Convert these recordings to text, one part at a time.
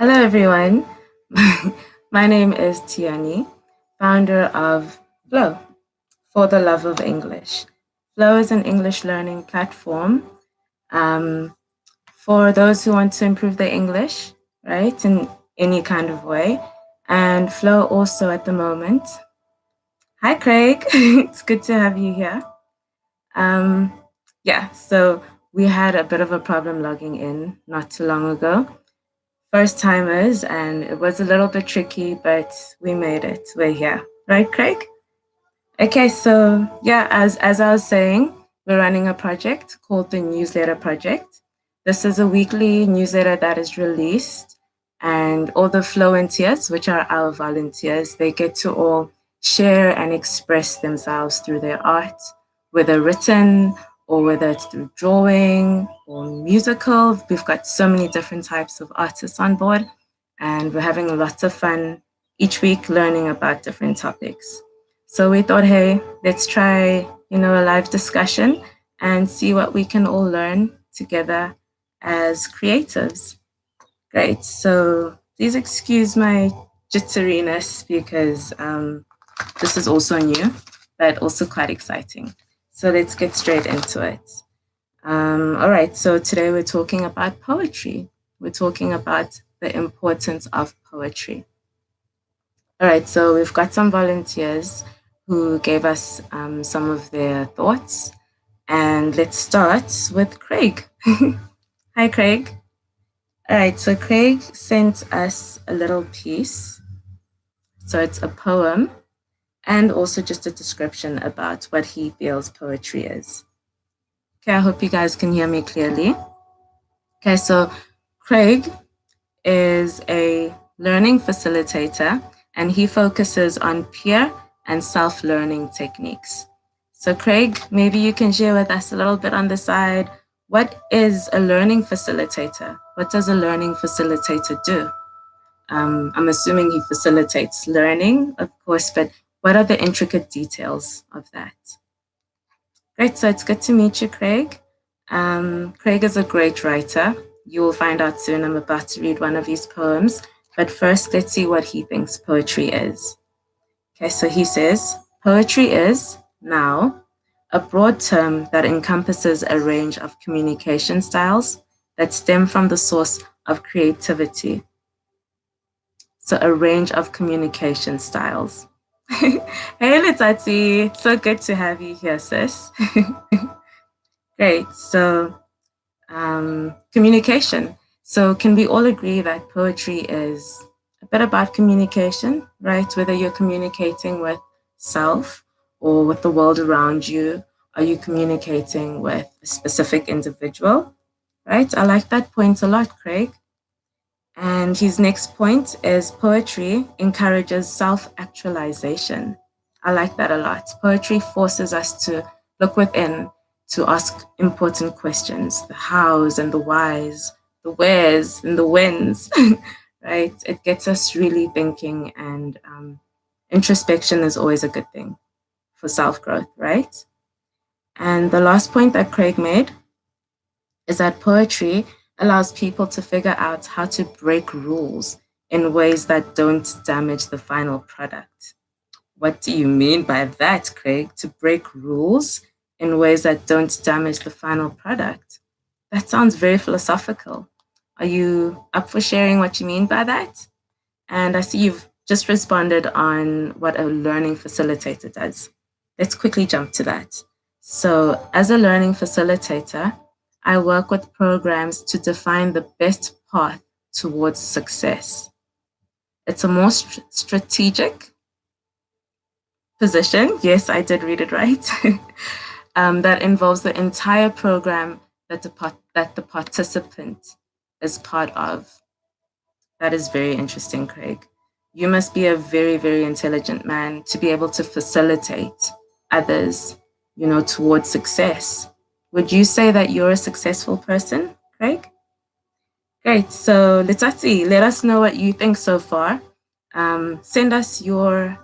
Hello, everyone. My name is Tiani, founder of FLOE, For the Love of English. FLOE is an English learning platform um, for those who want to improve their English, right, in any kind of way. And FLOE also at the moment. Hi, Craig. It's good to have you here. Um, yeah, so we had a bit of a problem logging in not too long ago. First timers, and it was a little bit tricky, but we made it. We're here, right, Craig? Okay, so yeah, as I was saying, we're running a project called the Newsletter Project. This is a weekly newsletter that is released, and all the FLOE-nteers, which are our volunteers, they get to all share and express themselves through their art, whether written or whether it's through drawing or musical. We've got so many different types of artists on board, and we're having lots of fun each week learning about different topics. So we thought, hey, let's try, a live discussion and see what we can all learn together as creatives. Great. So please excuse my jitteriness because this is also new, but also quite exciting. So let's get straight into it. All right. So today we're talking about poetry. We're talking about the importance of poetry. All right. So we've got some volunteers who gave us some of their thoughts. And let's start with Craig. Hi, Craig. All right, so Craig sent us a little piece. So it's a poem and also just a description about what he feels poetry is. Okay, I hope you guys can hear me clearly. Okay, so Craig is a learning facilitator and he focuses on peer and self-learning techniques. So Craig, maybe you can share with us a little bit on the side. What is a learning facilitator? What does a learning facilitator do? I'm assuming he facilitates learning, of course, but what are the intricate details of that? Great, so it's good to meet you, Craig. Craig is a great writer. You will find out soon. I'm about to read one of his poems, but first, let's see what he thinks poetry is. Okay, so he says, poetry is, now, a broad term that encompasses a range of communication styles that stem from the source of creativity. So a range of communication styles. Hey, Letsatsi, so good to have you here, sis. Great. So communication. So can we all agree that poetry is a bit about communication, right? Whether you're communicating with self or with the world around you, are you communicating with a specific individual, right? I like that point a lot, Craig. And his next point is poetry encourages self-actualization. I like that a lot. Poetry forces us to look within, to ask important questions, the hows and the whys, the wheres and the whens, right? It gets us really thinking, and introspection is always a good thing for self-growth, right? And the last point that Craig made is that poetry allows people to figure out how to break rules in ways that don't damage the final product. What do you mean by that, Craig? To break rules in ways that don't damage the final product? That sounds very philosophical. Are you up for sharing what you mean by that? And I see you've just responded on what a learning facilitator does. Let's quickly jump to that. So, as a learning facilitator, I work with programs to define the best path towards success. It's a more strategic position. Yes, I did read it right. That involves the entire program that the participant is part of. That is very interesting, Craig. You must be a very, very intelligent man to be able to facilitate others, towards success. Would you say that you're a successful person, Craig? Great. So, Letati, let us know what you think so far. Send us your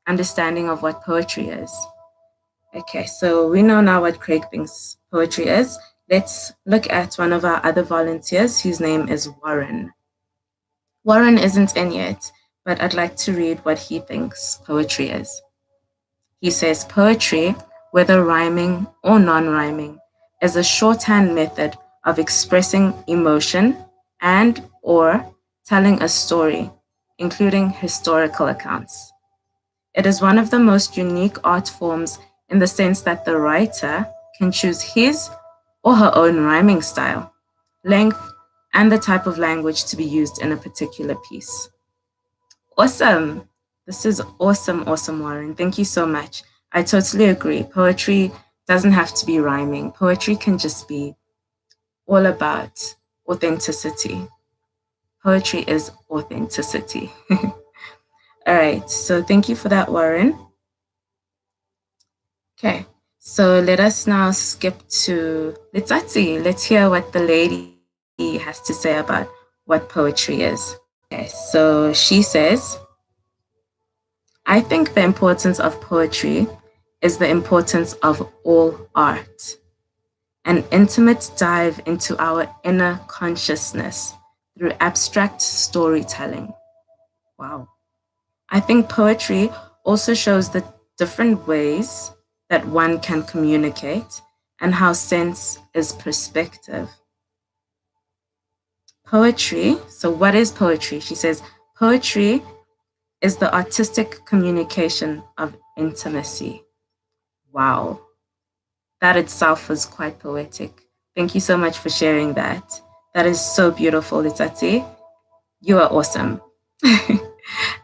understanding of what poetry is. Okay, so we know now what Craig thinks poetry is. Let's look at one of our other volunteers whose name is Warren. Warren isn't in yet, but I'd like to read what he thinks poetry is. He says poetry, whether rhyming or non rhyming, is a shorthand method of expressing emotion and or telling a story, including historical accounts. It is one of the most unique art forms in the sense that the writer can choose his or her own rhyming style, length, and the type of language to be used in a particular piece. Awesome. This is awesome, awesome, Warren. Thank you so much. I totally agree. Poetry doesn't have to be rhyming, poetry can just be all about authenticity. Poetry is authenticity. All right. So thank you for that, Warren. Okay. So let us now skip to Letsatsi. Let's hear what the lady has to say about what poetry is. Okay. So she says, I think the importance of poetry is the importance of all art, an intimate dive into our inner consciousness through abstract storytelling. Wow. I think poetry also shows the different ways that one can communicate and how sense is perspective. Poetry, so what is poetry? She says, poetry is the artistic communication of intimacy. Wow, that itself was quite poetic. Thank you so much for sharing that. That is so beautiful, Litsatsi. You are awesome.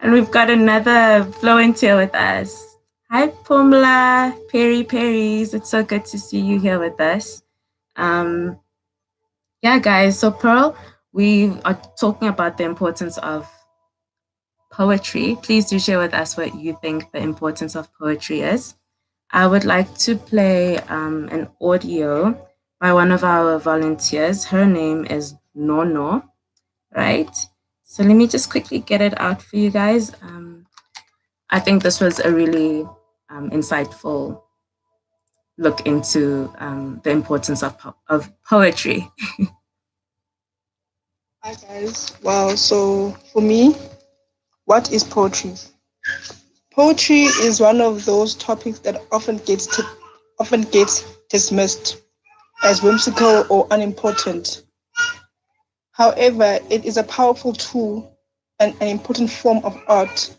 And we've got another FLOE-nteer with us. Hi, Pumla, Perry Perrys. It's so good to see you here with us. Um, yeah, guys. So, Pearl, we are talking about the importance of poetry. Please do share with us what you think the importance of poetry is. I would like to play an audio by one of our volunteers. Her name is Nono, right? So let me just quickly get it out for you guys. I think this was a really insightful look into the importance of poetry. Hi guys. Wow. So for me, what is poetry? Poetry is one of those topics that often gets dismissed as whimsical or unimportant. However, it is a powerful tool and an important form of art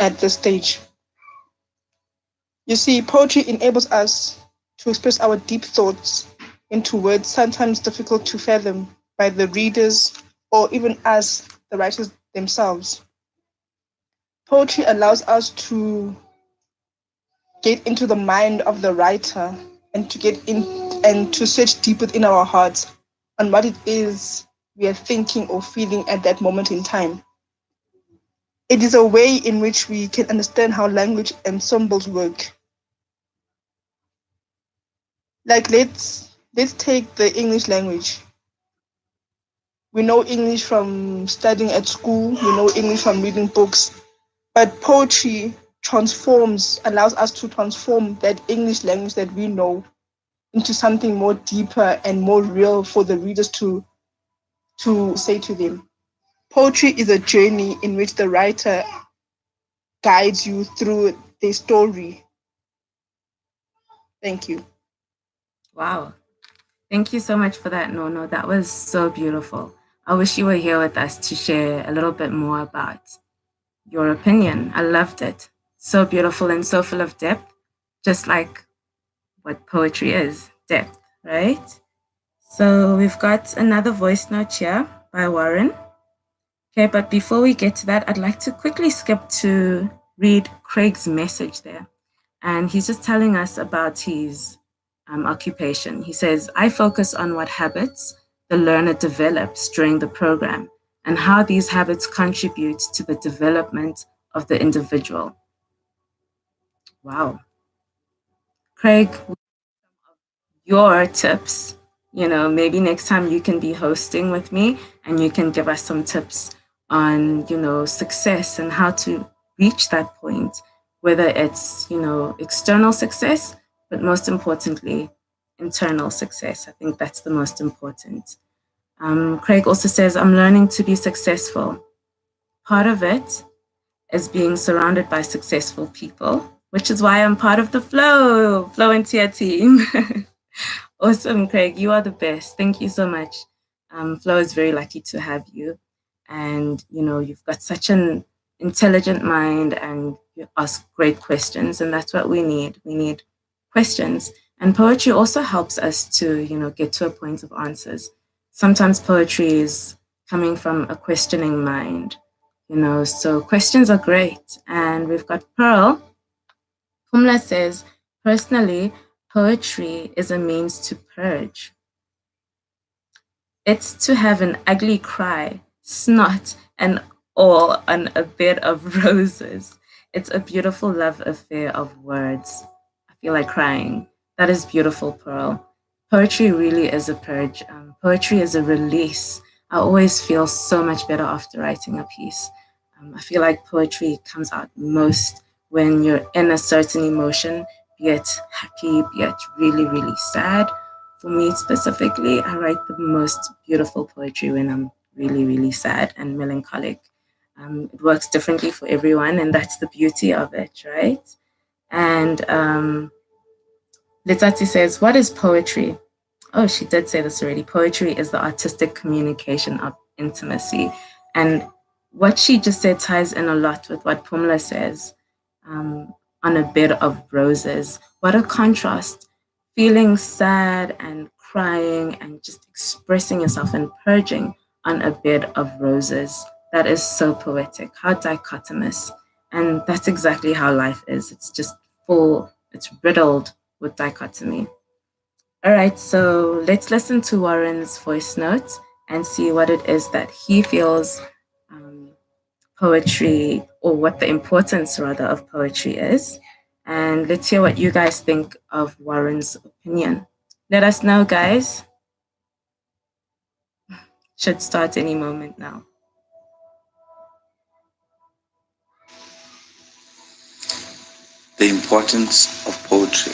at this stage. You see, poetry enables us to express our deep thoughts into words sometimes difficult to fathom by the readers or even us, the writers themselves. Poetry allows us to get into the mind of the writer and to get in and to search deep within our hearts on what it is we are thinking or feeling at that moment in time. It is a way in which we can understand how language and symbols work. Like let's take the English language. We know English from studying at school, we know English from reading books, but poetry allows us to transform that English language that we know into something more deeper and more real for the readers to say to them. Poetry is a journey in which the writer guides you through their story. Thank you. Wow. Thank you so much for that, Nono. That was so beautiful. I wish you were here with us to share a little bit more about your opinion. I loved it. So beautiful and so full of depth, just like what poetry is, depth, right? So we've got another voice note here by Warren. Okay, but before we get to that, I'd like to quickly skip to read Craig's message there. And he's just telling us about his occupation. He says, I focus on what habits the learner develops during the program and how these habits contribute to the development of the individual. Wow. Craig, your tips, maybe next time you can be hosting with me and you can give us some tips on, success and how to reach that point, whether it's, external success, but most importantly, internal success. I think that's the most important. Craig also says, I'm learning to be successful. part of it is being surrounded by successful people, which is why I'm part of the FLOE-nteer team. Awesome, Craig. You are the best. Thank you so much. Flo is very lucky to have you. And, you've got such an intelligent mind and you ask great questions. And that's what we need. We need questions. And poetry also helps us to, get to a point of answers. Sometimes poetry is coming from a questioning mind, so questions are great. And we've got Pearl. Pumla says, personally, poetry is a means to purge. It's to have an ugly cry, snot, and all on a bed of roses. It's a beautiful love affair of words. I feel like crying. That is beautiful, Pearl. Poetry really is a purge. Poetry is a release. I always feel so much better after writing a piece. I feel like poetry comes out most when you're in a certain emotion, be it happy, be it really, really sad. For me specifically, I write the most beautiful poetry when I'm really, really sad and melancholic. It works differently for everyone, and that's the beauty of it, right? And Letsatsi says, what is poetry? Oh, she did say this already. Poetry is the artistic communication of intimacy. And what she just said ties in a lot with what Pumla says, on a bed of roses. What a contrast. Feeling sad and crying and just expressing yourself and purging on a bed of roses. That is so poetic. How dichotomous. And that's exactly how life is. It's just full, it's riddled with dichotomy. All right, so let's listen to Warren's voice note and see what it is that he feels poetry, or what the importance rather of poetry is. And let's hear what you guys think of Warren's opinion. Let us know, guys. Should start any moment now. The importance of poetry.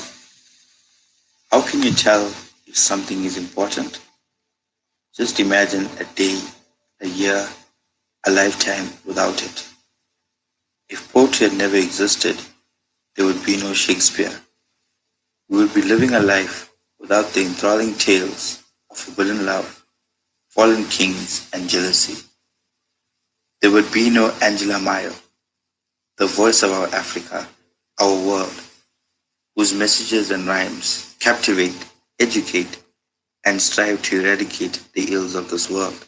How can you tell if something is important? Just imagine a day, a year, a lifetime without it. If poetry had never existed, there would be no Shakespeare. We would be living a life without the enthralling tales of forbidden love, fallen kings, and jealousy. There would be no Angela Mayo, the voice of our Africa, our world, whose messages and rhymes captivate, educate, and strive to eradicate the ills of this world.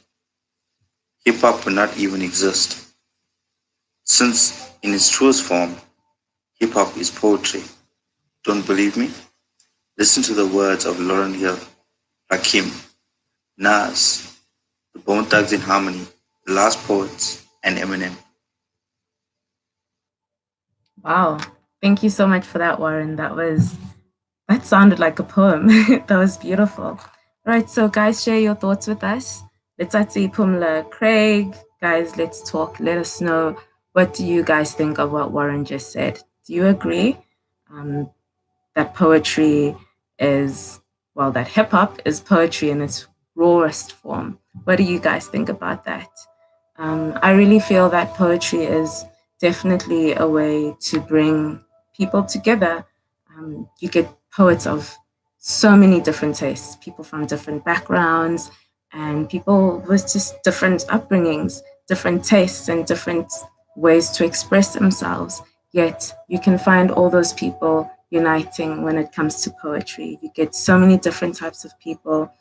Hip hop would not even exist, since in its truest form, hip hop is poetry. Don't believe me? Listen to the words of Lauryn Hill, Rakim, Nas, the Bone Thugs in Harmony, The Last Poets, and Eminem. Wow. Thank you so much for that, Warren. That sounded like a poem. That was beautiful. All right, so guys, share your thoughts with us. Letsatsi, Pumla, Craig. Guys, let's talk. Let us know, what do you guys think of what Warren just said? Do you agree that poetry is, well, that hip hop is poetry in its rawest form? What do you guys think about that? I really feel that poetry is definitely a way to bring people together. You get poets of so many different tastes, people from different backgrounds, and people with just different upbringings, different tastes, and different ways to express themselves. Yet you can find all those people uniting when it comes to poetry. You get so many different types of people,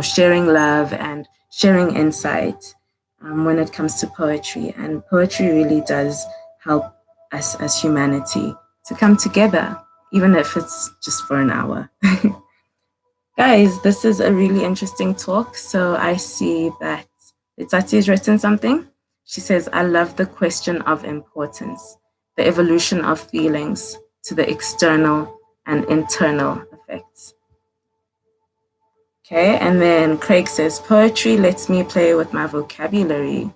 sharing love and sharing insight when it comes to poetry. And poetry really does help us as humanity to come together, even if it's just for an hour. Guys, this is a really interesting talk. So I see that Letsatsi has written something. She says, I love the question of importance, the evolution of feelings to the external and internal effects. Okay, and then Craig says, poetry lets me play with my vocabulary.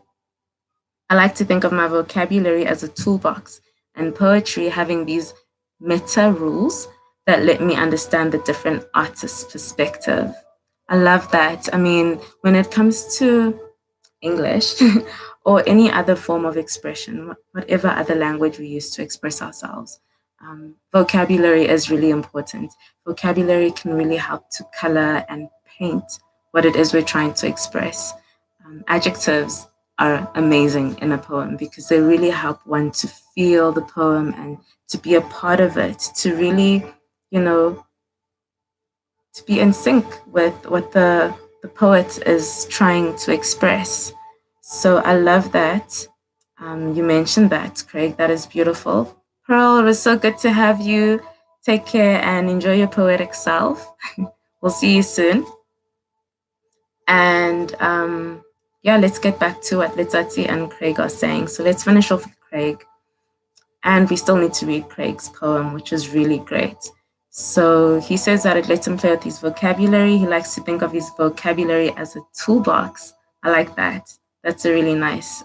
I like to think of my vocabulary as a toolbox, and poetry having these meta rules that let me understand the different artists' perspective. I love that. I mean, when it comes to English or any other form of expression, whatever other language we use to express ourselves. Vocabulary is really important. Vocabulary can really help to color and paint what it is we're trying to express. Adjectives are amazing in a poem because they really help one to feel the poem and to be a part of it, to really, you know, to be in sync with what the poet is trying to express. So I love that. You mentioned that, Craig. That is beautiful. Pearl, it was so good to have you. Take care and enjoy your poetic self. We'll see you soon. And yeah, let's get back to what Letsatsi and Craig are saying. So let's finish off with Craig. And we still need to read Craig's poem, which is really great. So he says that it lets him play with his vocabulary. He likes to think of his vocabulary as a toolbox. I like that. That's a really nice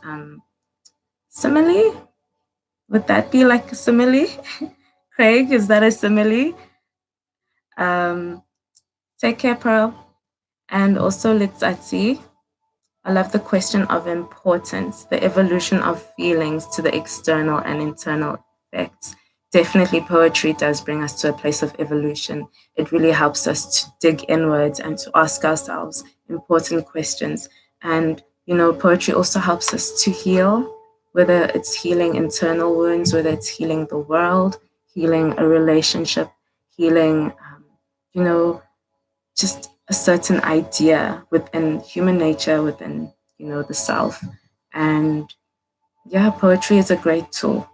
simile. Would that be like a simile? Craig, is that a simile? Take care, Pearl. And also Litsatsi. I love the question of importance, the evolution of feelings to the external and internal effects. Definitely, poetry does bring us to a place of evolution. It really helps us to dig inwards and to ask ourselves important questions. And, you know, poetry also helps us to heal, whether it's healing internal wounds, whether it's healing the world, healing a relationship, healing, you know, just a certain idea within human nature, within, you know, the self. And yeah, poetry is a great tool.